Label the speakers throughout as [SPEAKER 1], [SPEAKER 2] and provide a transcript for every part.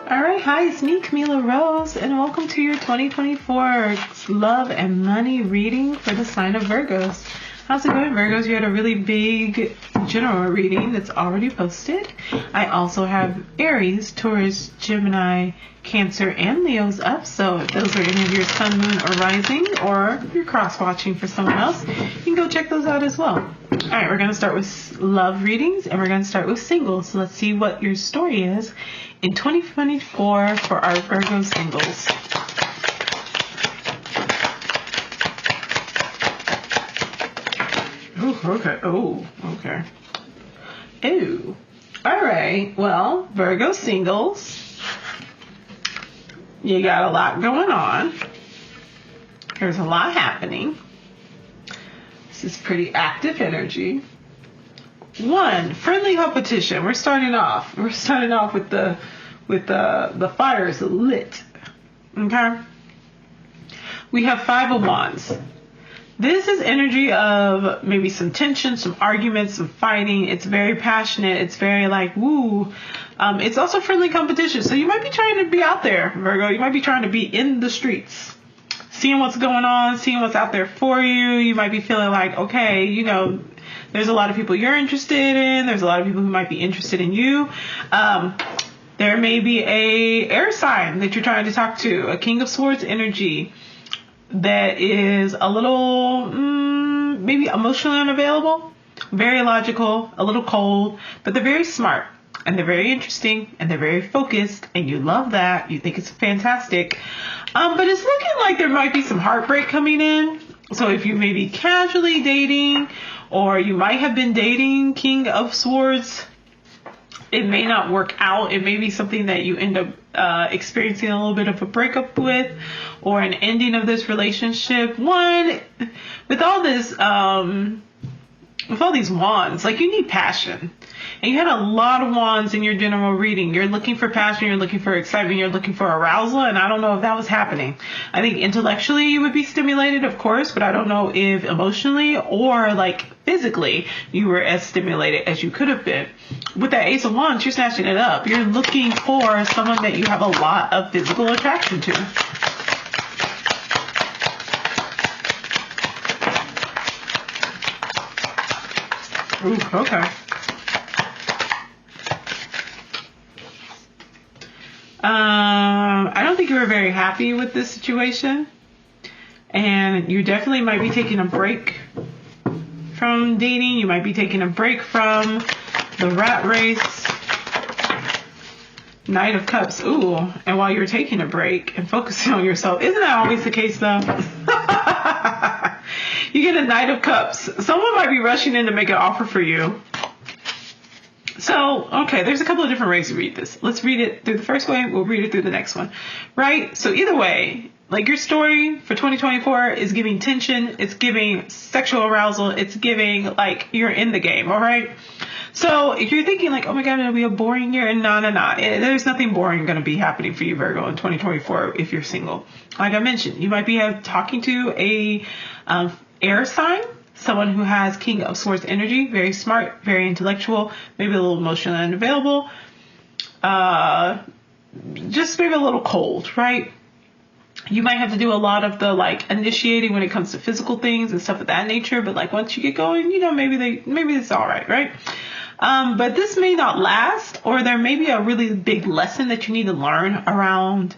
[SPEAKER 1] All right, hi, it's me, Camila Rose, and welcome to your 2024 love and money reading for the sign of Virgos. How's it going, Virgos? You had a really big general reading that's already posted. I also have Aries, Taurus, Gemini, Cancer, and Leos up. So if those are any of your sun, moon, or rising, or you're cross-watching for someone else, you can go check those out as well. All right, we're going to start with love readings, and we're going to start with singles. So let's see what your story is in 2024 for our Virgo singles. Okay. Okay. Ooh. All right. Well, Virgo singles, you got a lot going on. There's a lot happening. This is pretty active energy. One, friendly competition. We're starting off with the fires lit. Okay. We have Five of Wands. This is energy of maybe some tension, some arguments, some fighting. It's very passionate. It's very like, woo. It's also friendly competition. So you might be trying to be out there, Virgo. You might be trying to be in the streets, seeing what's going on, seeing what's out there for you. You might be feeling like, okay, there's a lot of people you're interested in. There's a lot of people who might be interested in you. There may be a air sign that you're trying to talk to, a King of Swords energy that is a little maybe emotionally unavailable, very logical, a little cold, but they're very smart and they're very interesting and they're very focused, and you love that. You think it's fantastic. But it's looking like there might be some heartbreak coming in. So if you may be casually dating, or you might have been dating King of Swords, it may not work out. It may be something that you end up experiencing a little bit of a breakup with, or an ending of this relationship. One, with all this, with all these wands, like, you need passion. And you had a lot of wands in your general reading. You're looking for passion, you're looking for excitement, you're looking for arousal, and I don't know if that was happening. I think intellectually you would be stimulated, of course, but I don't know if emotionally or like physically you were as stimulated as you could have been. With that Ace of Wands, you're snatching it up. You're looking for someone that you have a lot of physical attraction to. Ooh, okay. I don't think you were very happy with this situation, and you definitely might be taking a break from dating. You might be taking a break from the rat race. Knight of Cups. Ooh, and while you're taking a break and focusing on yourself, isn't that always the case though? You get a Knight of Cups. Someone might be rushing in to make an offer for you. So, okay, there's a couple of different ways to read this. Let's read it through the first way. We'll read it through the next one, right? So either way, like, your story for 2024 is giving tension. It's giving sexual arousal. It's giving like you're in the game. All right. So if you're thinking like, oh my God, it'll be a boring year, and no. There's nothing boring going to be happening for you, Virgo, in 2024 if you're single. Like I mentioned, you might be talking to a air sign. Someone who has King of Swords energy, very smart, very intellectual, maybe a little emotionally unavailable, just maybe a little cold, right? You might have to do a lot of the like initiating when it comes to physical things and stuff of that nature, but like once you get going, maybe it's all right? But this may not last, or there may be a really big lesson that you need to learn around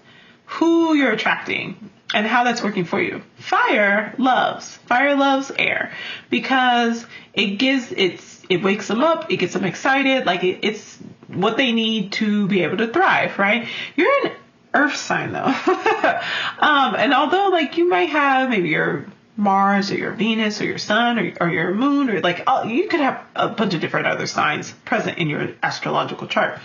[SPEAKER 1] who you're attracting and how that's working for you. Fire loves air because it wakes them up, it gets them excited, like it's what they need to be able to thrive, right? You're an earth sign though. And although like you might have maybe your Mars or your Venus or your sun or your moon, or like you could have a bunch of different other signs present in your astrological chart.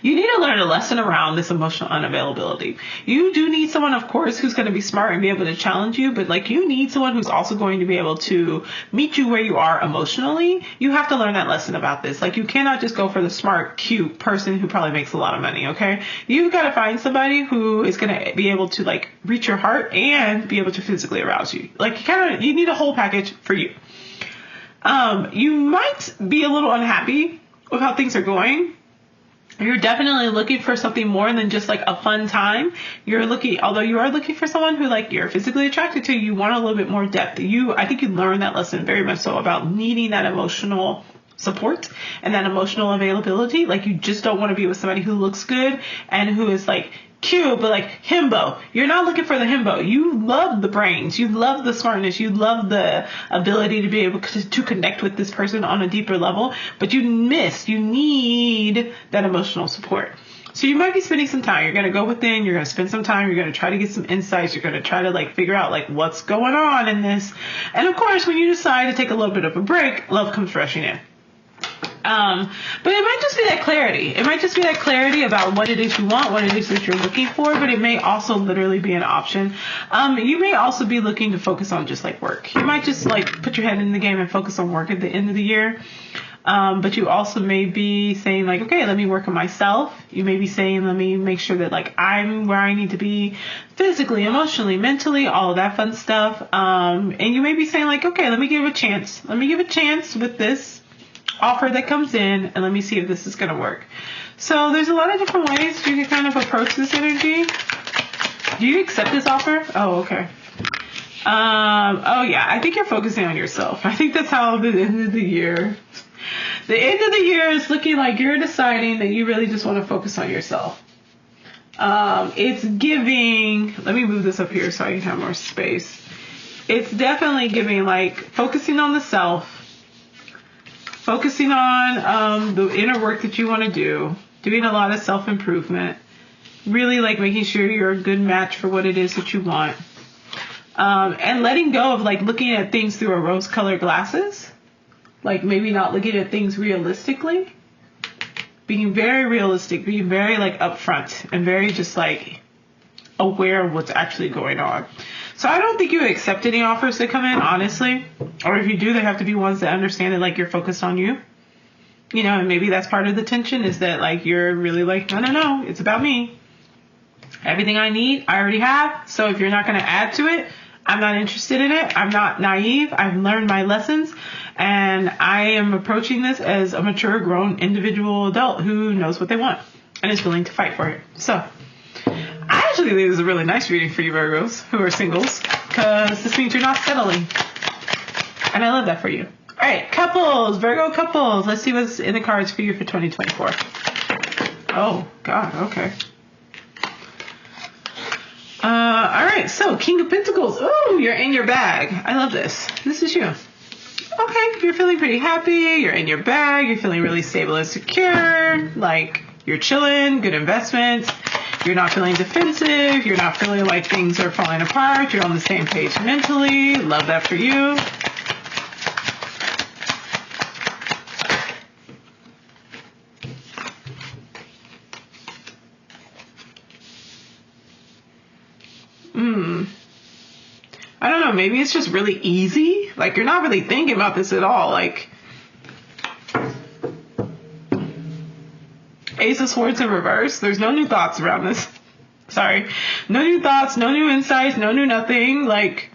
[SPEAKER 1] You need to learn a lesson around this emotional unavailability. You do need someone, of course, who's going to be smart and be able to challenge you, but like you need someone who's also going to be able to meet you where you are emotionally. You have to learn that lesson about this. Like, you cannot just go for the smart, cute person who probably makes a lot of money, okay? You've got to find somebody who is going to be able to like reach your heart and be able to physically arouse you. Like, you need a whole package for you. You might be a little unhappy with how things are going. You're definitely looking for something more than just like a fun time. Although you are looking for someone who like you're physically attracted to, you want a little bit more depth. I think you learned that lesson very much so about needing that emotional support and that emotional availability. Like, you just don't want to be with somebody who looks good and who is like cute, but like himbo. You're not looking for the himbo. You love the brains. You love the smartness. You love the ability to be able to connect with this person on a deeper level, but you need that emotional support. So you might be spending some time. You're going to go within, you're going to spend some time, you're going to try to get some insights, you're going to try to like figure out like what's going on in this. And of course, when you decide to take a little bit of a break, love comes rushing in. But it might just be that clarity. It might just be that clarity about what it is you want, what it is that you're looking for, but it may also literally be an option. You may also be looking to focus on just like work. You might just like put your head in the game and focus on work at the end of the year. But you also may be saying like, okay, let me work on myself. You may be saying, let me make sure that like I'm where I need to be physically, emotionally, mentally, all of that fun stuff. And you may be saying like, okay, let me give a chance. Let me give a chance with this offer that comes in, and let me see if this is going to work. So there's a lot of different ways you can kind of approach this energy. Do you accept this offer? Oh, okay. Oh yeah, I think you're focusing on yourself. I think that's how the end of the year is looking like you're deciding that you really just want to focus on yourself. It's giving, let me move this up here so I can have more space. It's definitely giving like focusing on the self, focusing on the inner work that you want to do, doing a lot of self-improvement, really like making sure you're a good match for what it is that you want, and letting go of like looking at things through a rose-colored glasses, like maybe not looking at things realistically, being very realistic, being very like upfront and very just like aware of what's actually going on. So I don't think you accept any offers that come in, honestly. Or if you do, they have to be ones that understand that like you're focused on you. You know, and maybe that's part of the tension is that like you're really like, no, it's about me. Everything I need, I already have. So if you're not going to add to it, I'm not interested in it. I'm not naive. I've learned my lessons. And I am approaching this as a mature, grown, individual adult who knows what they want and is willing to fight for it. So I actually think this is a really nice reading for you Virgos who are singles, because this means you're not settling. And I love that for you. All right, couples, Virgo couples. Let's see what's in the cards for you for 2024. Oh, God, okay. All right, so King of Pentacles. Oh, you're in your bag. I love this. This is you. Okay, you're feeling pretty happy. You're in your bag. You're feeling really stable and secure. Like, you're chilling, good investments. You're not feeling defensive. You're not feeling like things are falling apart. You're on the same page mentally. Love that for you. I don't know. Maybe it's just really easy. Like, you're not really thinking about this at all. Like, Ace of Swords in reverse. There's no new thoughts around this. Sorry. No new thoughts, no new insights, no new nothing. Like,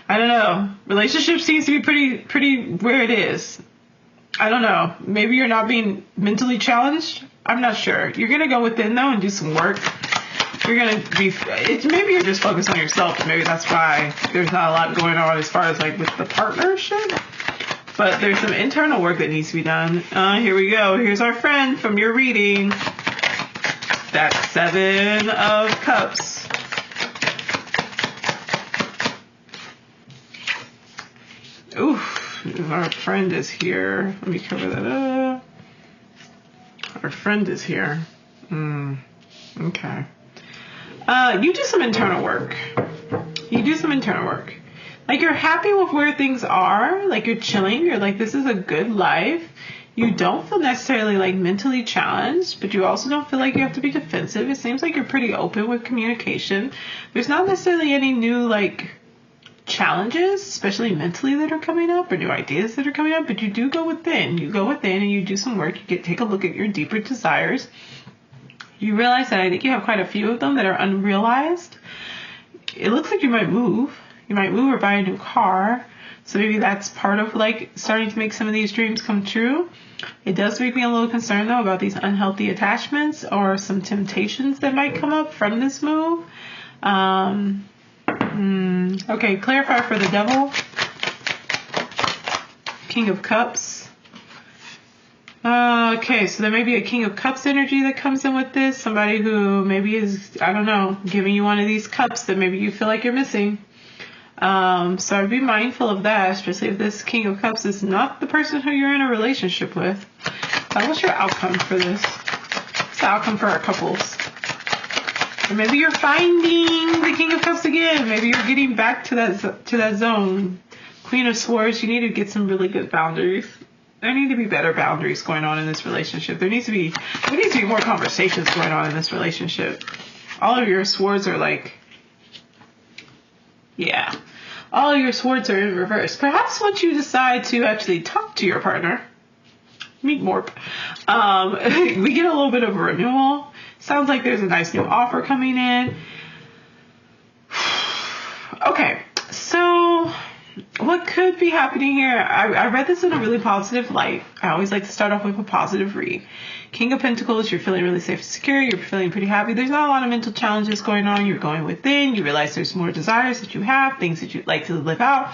[SPEAKER 1] I don't know. Relationship seems to be pretty where it is. I don't know. Maybe you're not being mentally challenged. I'm not sure. You're going to go within, though, and do some work. You're going to be, maybe you're just focused on yourself. And maybe that's why there's not a lot going on as far as like with the partnership. But there's some internal work that needs to be done. Here we go. Here's our friend from your reading. That's 7 of Cups. Oof. Our friend is here. Let me cover that up. Our friend is here. Okay. You do some internal work. Like, you're happy with where things are. Like, you're chilling. You're like, this is a good life. You don't feel necessarily like mentally challenged, but you also don't feel like you have to be defensive. It seems like you're pretty open with communication. There's not necessarily any new like challenges, especially mentally, that are coming up, or new ideas that are coming up, but you do go within. You go within and you do some work. You take a look at your deeper desires. You realize that I think you have quite a few of them that are unrealized. It looks like you might move. You might move or buy a new car. So maybe that's part of like starting to make some of these dreams come true. It does make me a little concerned though about these unhealthy attachments or some temptations that might come up from this move. Okay, clarify for the devil. King of Cups. Okay, so there may be a King of Cups energy that comes in with this. Somebody who maybe is, I don't know, giving you one of these cups that maybe you feel like you're missing. So I'd be mindful of that, especially if this King of Cups is not the person who you're in a relationship with. What's your outcome for this? What's the outcome for our couples? Or maybe you're finding the King of Cups again. Maybe you're getting back to that zone. Queen of Swords, you need to get some really good boundaries. There need to be better boundaries going on in this relationship. There needs to be more conversations going on in this relationship. All of your swords are like, yeah. All of your swords are in reverse. Perhaps once you decide to actually talk to your partner, meet more, we get a little bit of a renewal. Sounds like there's a nice new offer coming in. Okay, so what could be happening here? I read this in a really positive light. I always like to start off with a positive read. King of Pentacles, you're feeling really safe and secure. You're feeling pretty happy. There's not a lot of mental challenges going on. You're going within. You realize there's more desires that you have, things that you'd like to live out.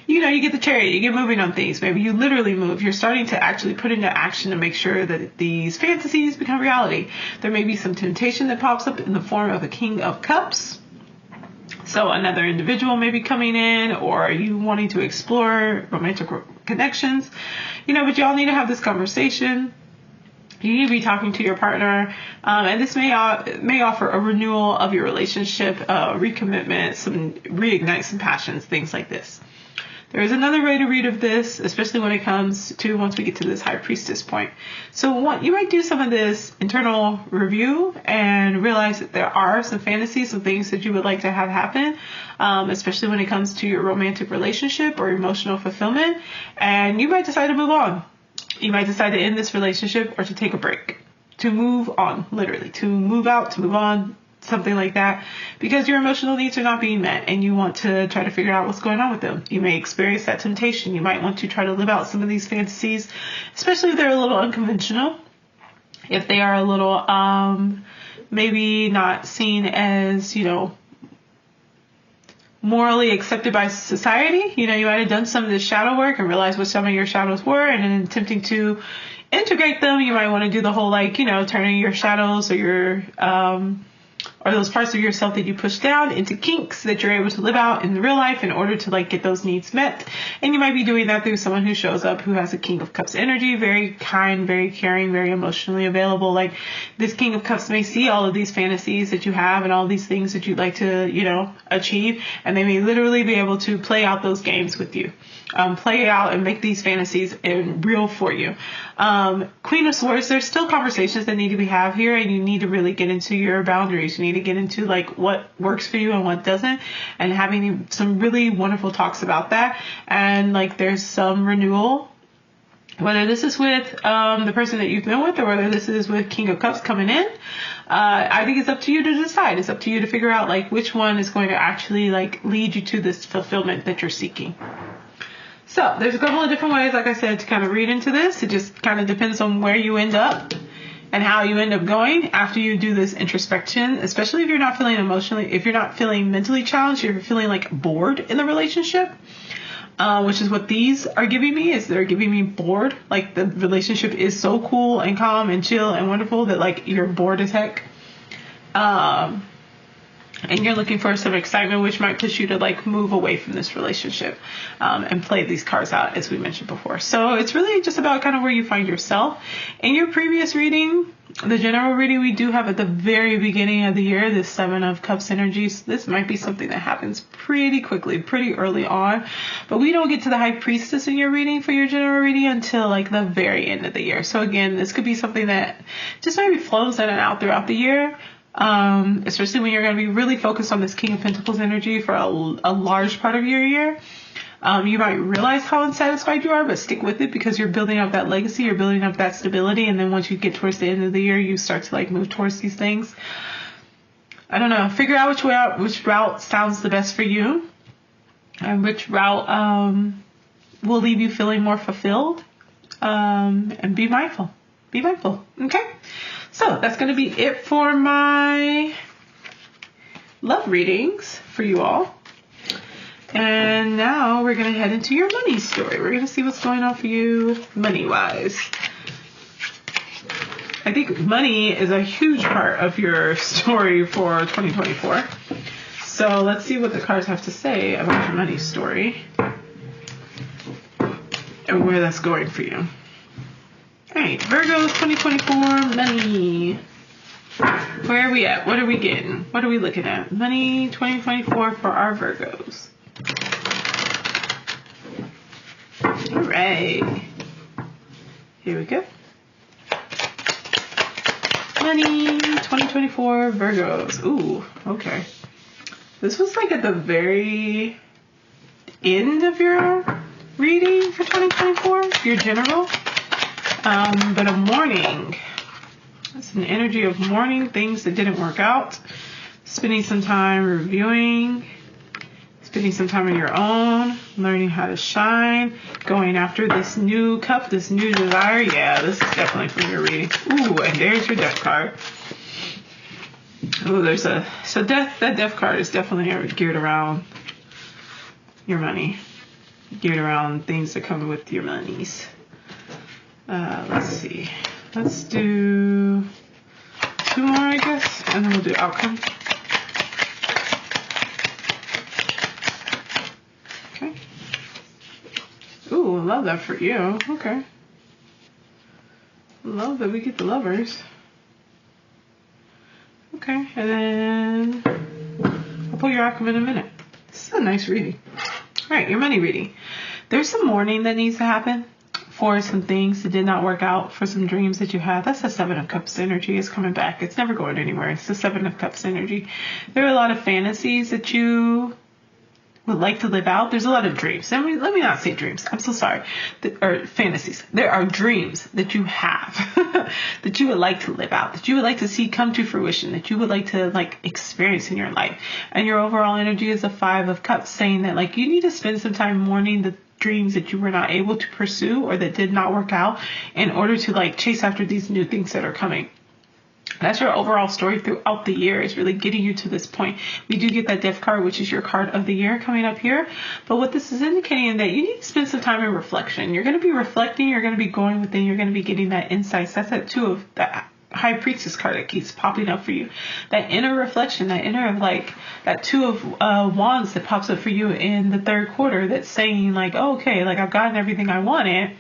[SPEAKER 1] You know, you get the chariot. You get moving on things. Maybe you literally move. You're starting to actually put into action to make sure that these fantasies become reality. There may be some temptation that pops up in the form of a King of Cups. So another individual may be coming in, or you wanting to explore romantic connections, you know, but y'all need to have this conversation. You need to be talking to your partner, and this may offer a renewal of your relationship, recommitment, reignite some passions, things like this. There is another way to read of this, especially when it comes to once we get to this High Priestess point. So you might do some of this internal review and realize that there are some fantasies, some things that you would like to have happen, especially when it comes to your romantic relationship or emotional fulfillment. And you might decide to move on. You might decide to end this relationship or to take a break, to move on, literally, to move out, to move on, something like that, because your emotional needs are not being met and you want to try to figure out what's going on with them. You may experience that temptation. You might want to try to live out some of these fantasies, especially if they're a little unconventional, if they are a little maybe not seen as, you know, morally accepted by society. You know, you might have done some of this shadow work and realized what some of your shadows were, and in attempting to integrate them, you might want to do the whole, like, you know, turning your shadows or your or those parts of yourself that you push down into kinks that you're able to live out in real life in order to, like, get those needs met. And you might be doing that through someone who shows up who has a King of Cups energy, very kind, very caring, very emotionally available. Like, this King of Cups may see all of these fantasies that you have and all these things that you'd like to, you know, achieve, and they may literally be able to play out those games with you. Play out and make these fantasies real for you. Queen of Swords, there's still conversations that need to be had here, and you need to really get into your boundaries. You need to get into, like, what works for you and what doesn't, and having some really wonderful talks about that. And, like, there's some renewal, whether this is with the person that you've been with or whether this is with King of Cups coming in. I think it's up to you to decide. It's up to you to figure out, like, which one is going to actually, like, lead you to this fulfillment that you're seeking. So there's a couple of different ways, like I said, to kind of read into this. It just kind of depends on where you end up and how you end up going after you do this introspection, especially if you're not feeling if you're not feeling mentally challenged, if you're feeling, like, bored in the relationship, which is what these are giving me, is they're giving me bored. Like, the relationship is so cool and calm and chill and wonderful that, like, you're bored as heck. And you're looking for some excitement, which might push you to, like, move away from this relationship and play these cards out, as we mentioned before. So it's really just about kind of where you find yourself. In your previous reading, the general reading, we do have at the very beginning of the year this Seven of Cups energy. So this might be something that happens pretty quickly, pretty early on. But we don't get to the High Priestess in your reading for your general reading until, like, the very end of the year. So again, this could be something that just maybe flows in and out throughout the year. Especially when you're going to be really focused on this King of Pentacles energy for a large part of your year. You might realize how unsatisfied you are, but stick with it because you're building up that legacy, you're building up that stability, and then once you get towards the end of the year, you start to, like, move towards these things. I don't know. Figure out which route sounds the best for you. and which route will leave you feeling more fulfilled. And be mindful. Be mindful. Okay? So that's going to be it for my love readings for you all. And now we're going to head into your money story. We're going to see what's going on for you money-wise. I think money is a huge part of your story for 2024. So let's see what the cards have to say about your money story and where that's going for you. All right, Virgo 2024 money. Where are we at? What are we getting? What are we looking at? Money 2024 for our Virgos. All right. Here we go. Money 2024 Virgos. Ooh, okay. This was like at the very end of your reading for 2024, your general. But a mourning. It's an energy of mourning things that didn't work out. Spending some time reviewing. Spending some time on your own. Learning how to shine. Going after this new cup, this new desire. Yeah, this is definitely from your reading. Ooh, and there's your death card. Oh, that death card is definitely geared around your money. Geared around things that come with your monies. Let's see. Let's do 2 more, I guess, and then we'll do outcome. Okay. Ooh, I love that for you. Okay. Love that we get the lovers. Okay, and then I'll pull your outcome in a minute. This is a nice reading. All right, your money reading. There's some mourning that needs to happen for some things that did not work out, for some dreams that you had. That's the 7 of Cups energy. It's coming back. It's never going anywhere. It's the 7 of Cups energy. There are a lot of fantasies that you would like to live out. There's a lot of dreams. Let me not say dreams. I'm so sorry. Or fantasies. There are dreams that you have that you would like to live out, that you would like to see come to fruition, that you would like to experience in your life. And your overall energy is a 5 of Cups, saying that you need to spend some time mourning the dreams that you were not able to pursue or that did not work out in order to chase after these new things that are coming. That's your overall story throughout the year, is really getting you to this point. We do get that death card, which is your card of the year, coming up here. But what this is indicating is that you need to spend some time in reflection. You're going to be reflecting. You're going to be going within. You're going to be getting that insights. That's that 2 of that High Priestess card that keeps popping up for you. That inner reflection, that inner of that 2 of Wands that pops up for you in the 3rd quarter, that's saying oh, okay, I've gotten everything I wanted.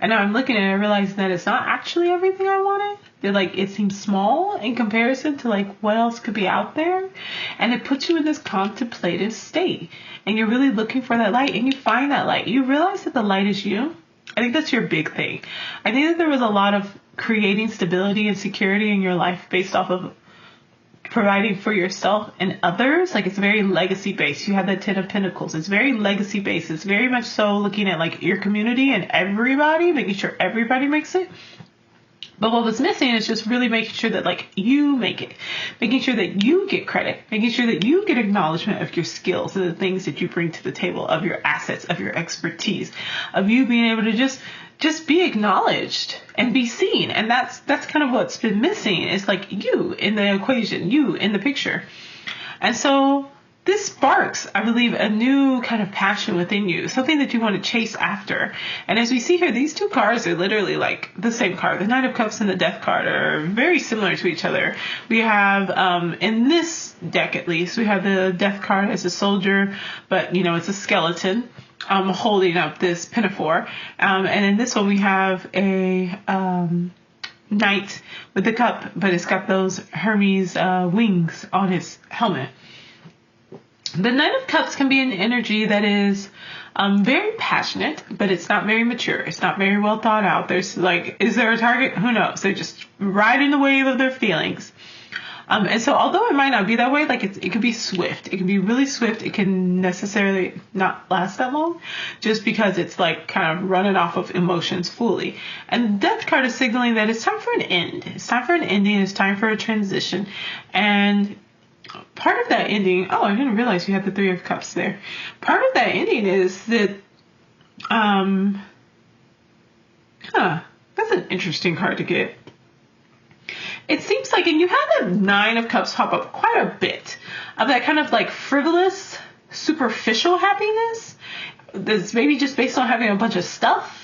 [SPEAKER 1] And now I'm looking at it and realizing that it's not actually everything I wanted. They're it seems small in comparison to what else could be out there. And it puts you in this contemplative state. And you're really looking for that light, and you find that light. You realize that the light is you. I think that's your big thing. I think that there was a lot of creating stability and security in your life based off of providing for yourself and others. It's very legacy based. You have that 10 of Pentacles. It's very legacy based. It's very much so looking at your community and everybody, making sure everybody makes it. But what was missing is just really making sure that you make it, making sure that you get credit, making sure that you get acknowledgement of your skills and the things that you bring to the table, of your assets, of your expertise, of you being able to just be acknowledged and be seen. And that's kind of what's been missing, is you in the equation, you in the picture. And so this sparks, I believe, a new kind of passion within you, something that you want to chase after. And as we see here, these 2 cards are literally the same card. The Knight of Cups and the Death card are very similar to each other. We have, in this deck at least, we have the Death card as a soldier, but it's a skeleton holding up this pinafore. And in this one we have a knight with the cup, but it's got those Hermes wings on his helmet. The Knight of Cups can be an energy that is very passionate, but it's not very mature. It's not very well thought out. There's is there a target? Who knows? They're just riding the wave of their feelings. And so although it might not be that way, it can be swift. It can be really swift. It can necessarily not last that long, just because it's kind of running off of emotions fully. And the Death card is signaling that it's time for an end. It's time for an ending. It's time for a transition. And part of that ending, oh, I didn't realize you had the Three of Cups there. Part of that ending is that, that's an interesting card to get. It seems like, and you had the Nine of Cups pop up quite a bit of that kind of like frivolous, superficial happiness that's maybe just based on having a bunch of stuff,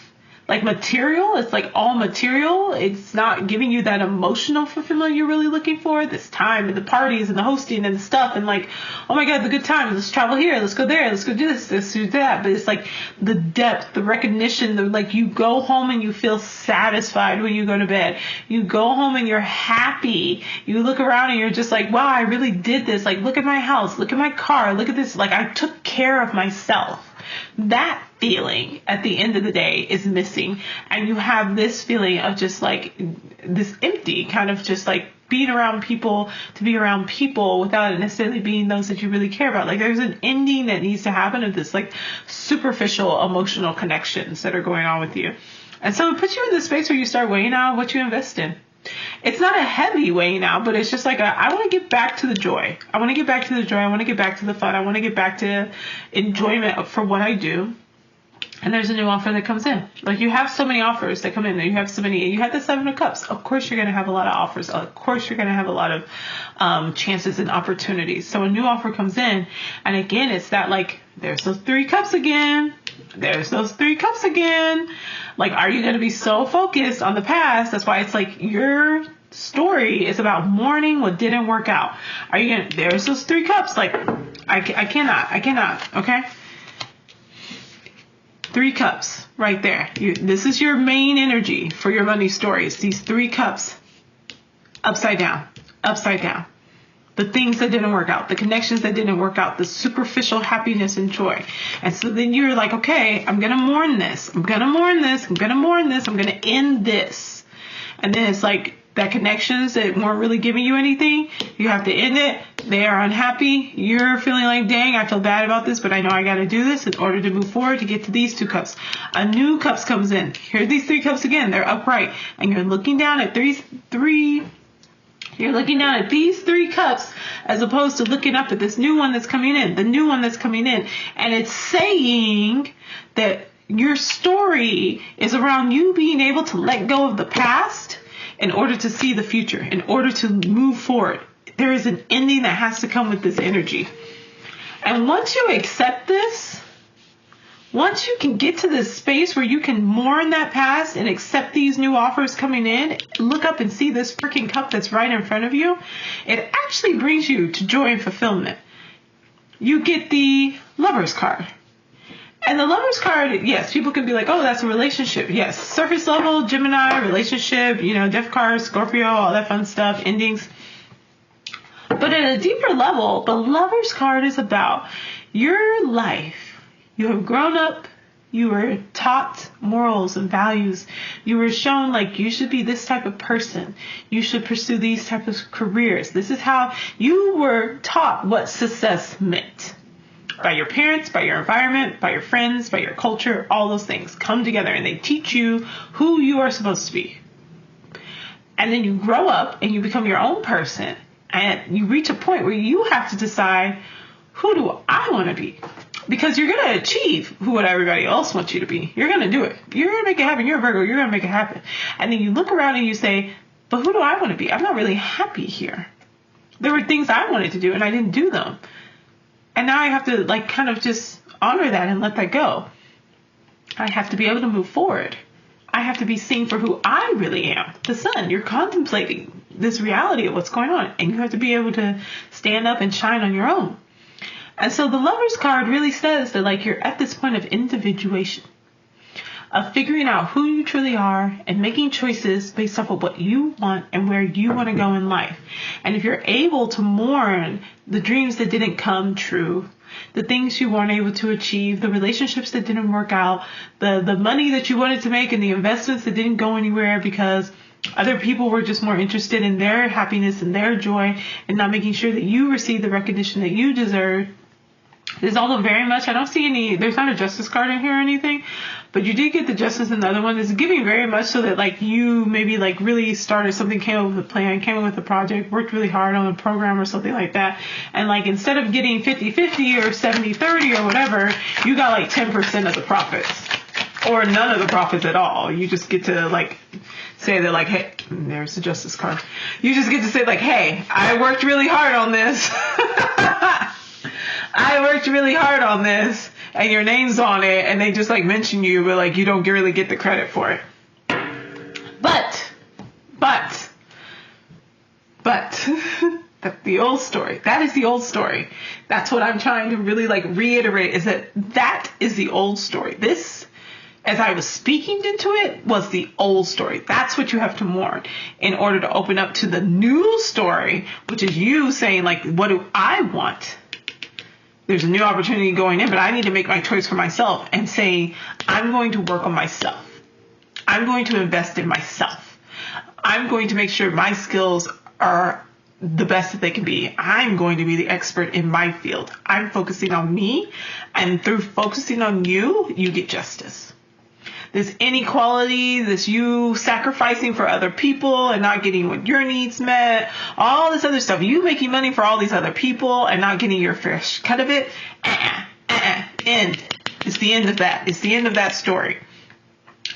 [SPEAKER 1] like material. It's like all material. It's not giving you that emotional fulfillment you're really looking for. This time and the parties and the hosting and the stuff and like, oh my God, the good times. Let's travel here. Let's go there. Let's go do this. Let's do that. But it's like the depth, the recognition, the like you go home and you feel satisfied when you go to bed. You go home and you're happy. You look around and you're just like, wow, I really did this. Like, look at my house. Look at my car. Look at this. Like, I took care of myself. That feeling at the end of the day is missing. And you have this feeling of just like this empty kind of just like being around people to be around people without it necessarily being those that you really care about. Like there's an ending that needs to happen of this like superficial emotional connections that are going on with you. And so it puts you in this space where you start weighing out what you invest in. It's not a heavy weighing out, but it's just like I want to get back to the joy. I want to get back to the joy. I want to get back to the fun. I want to get back to enjoyment for what I do. And there's a new offer that comes in. Like you have so many offers that come in. You have so many. You had the Seven of Cups. Of course, you're going to have a lot of offers. Of course, you're going to have a lot of chances and opportunities. So a new offer comes in, and again, it's that like there's those Three Cups again. There's those Three Cups again. Like, are you going to be so focused on the past? That's why it's like your story is about mourning what didn't work out. Are you going to, there's those Three Cups. Like, I cannot. Okay. Three Cups right there. This is your main energy for your money stories. These Three Cups upside down. The things that didn't work out, the connections that didn't work out, the superficial happiness and joy. And so then you're like, okay, I'm going to mourn this. I'm going to end this. And then it's like that connections that weren't really giving you anything. You have to end it. They are unhappy. You're feeling like, dang, I feel bad about this, but I know I got to do this in order to move forward to get to these Two Cups. A new Cups comes in. Here are these Three Cups again. They're upright. And you're looking down at You're looking down at these Three Cups as opposed to looking up at this new one that's coming in, the new one that's coming in. And it's saying that your story is around you being able to let go of the past in order to see the future, in order to move forward. There is an ending that has to come with this energy. And once you accept this, once you can get to this space where you can mourn that past and accept these new offers coming in, look up and see this freaking cup that's right in front of you, it actually brings you to joy and fulfillment. You get the Lover's card. And the Lover's card, yes, people can be like, oh, that's a relationship. Yes, surface level, Gemini, relationship, Death card, Scorpio, all that fun stuff, endings. But at a deeper level, the Lover's card is about your life. You have grown up, you were taught morals and values. You were shown like you should be this type of person. You should pursue these types of careers. This is how you were taught what success meant. By your parents, by your environment, by your friends, by your culture, all those things come together and they teach you who you are supposed to be. And then you grow up and you become your own person and you reach a point where you have to decide, who do I want to be? Because you're going to achieve what everybody else wants you to be. You're going to do it. You're going to make it happen. You're a Virgo. You're going to make it happen. And then you look around and you say, but who do I want to be? I'm not really happy here. There were things I wanted to do and I didn't do them. And now I have to kind of just honor that and let that go. I have to be able to move forward. I have to be seen for who I really am. The sun, you're contemplating this reality of what's going on. And you have to be able to stand up and shine on your own. And so the Lover's card really says that you're at this point of individuation, of figuring out who you truly are and making choices based off of what you want and where you want to go in life. And if you're able to mourn the dreams that didn't come true, the things you weren't able to achieve, the relationships that didn't work out, the money that you wanted to make and the investments that didn't go anywhere because other people were just more interested in their happiness and their joy and not making sure that you receive the recognition that you deserve. There's also very much, I don't see there's not a Justice card in here or anything, But you did get the Justice in the other one. It's giving very much so that like you maybe like really started something, came up with a plan, came up with a project, worked really hard on a program or something like that. And like instead of getting 50-50 or 70-30 or whatever, you got like 10% of the profits. Or none of the profits at all. You just get to like say that like, hey, there's the Justice card. You just get to say like, hey, I worked really hard on this. I worked really hard on this, and your name's on it, and they just like mention you, but like you don't really get the credit for it. But the old story. That is the old story. That's what I'm trying to really like reiterate, is that is the old story. This, as I was speaking into it, was the old story. That's what you have to mourn in order to open up to the new story, which is you saying like, what do I want? There's a new opportunity going in, but I need to make my choice for myself and say, I'm going to work on myself. I'm going to invest in myself. I'm going to make sure my skills are the best that they can be. I'm going to be the expert in my field. I'm focusing on me, and through focusing on you, you get justice. This inequality, this you sacrificing for other people and not getting what your needs met, all this other stuff, you making money for all these other people and not getting your fair cut of it, end. It's the end of that. It's the end of that story.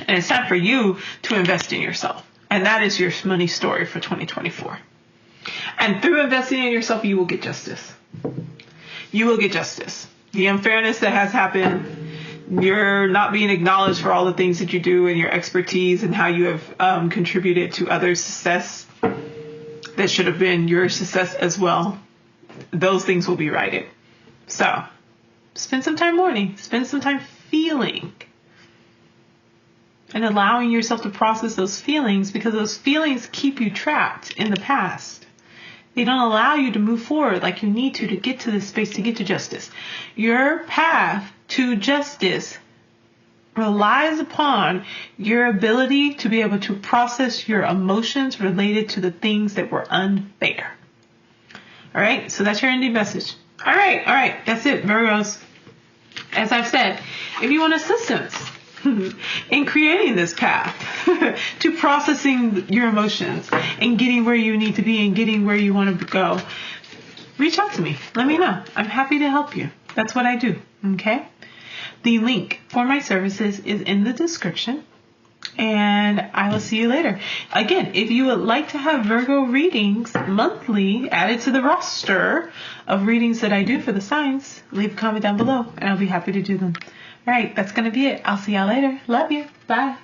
[SPEAKER 1] And it's time for you to invest in yourself. And that is your money story for 2024. And through investing in yourself, you will get justice. You will get justice. The unfairness that has happened, you're not being acknowledged for all the things that you do and your expertise and how you have contributed to others' success that should have been your success as well. Those things will be righted. So spend some time mourning. Spend some time feeling and allowing yourself to process those feelings, because those feelings keep you trapped in the past. They don't allow you to move forward like you need to get to this space, to get to justice. Your path to justice relies upon your ability to be able to process your emotions related to the things that were unfair. All right, so that's your ending message. All right, that's it, Virgos. As I've said, if you want assistance in creating this path to processing your emotions and getting where you need to be and getting where you want to go, reach out to me. Let me know. I'm happy to help you. That's what I do. Okay. The link for my services is in the description, and I will see you later. Again, if you would like to have Virgo readings monthly added to the roster of readings that I do for the signs, leave a comment down below and I'll be happy to do them. All right, that's going to be it. I'll see y'all later. Love you. Bye.